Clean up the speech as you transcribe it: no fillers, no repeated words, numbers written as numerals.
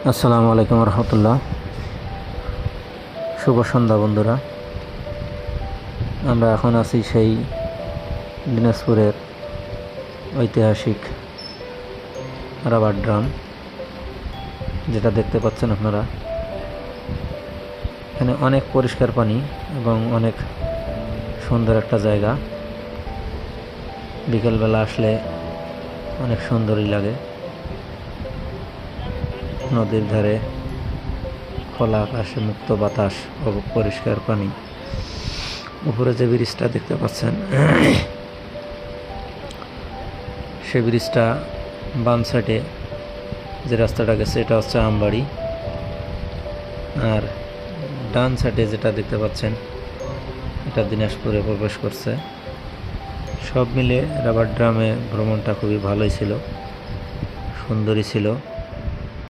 আসসালামু আলাইকুম রহমতুল্লাহ। শুভ সন্ধ্যা বন্ধুরা। আমরা এখন আছি সেই দিনাজপুরের ঐতিহাসিক রাবার ড্রাম, যেটা দেখতে পাচ্ছেন আপনারা। এখানে অনেক পরিষ্কার পানি এবং অনেক সুন্দর একটা জায়গা। বিকেলবেলা আসলে অনেক সুন্দরই লাগে। নদীর ধারে খোলা আকাশে মুক্ত বাতাস ও পরিষ্কার পানি। উপরে যে ব্রিজটা দেখতে পাচ্ছেন, সে ব্রিজটা বাম সাইডে যে রাস্তাটা গেছে এটা হচ্ছে আমবাড়ি, আর ডান সাইডে যেটা দেখতে পাচ্ছেন এটা দিনাজপুরে প্রবেশ করছে। সব মিলে রাবার ড্রামে ভ্রমণটা খুবই ভালোই ছিল, সুন্দরই ছিল।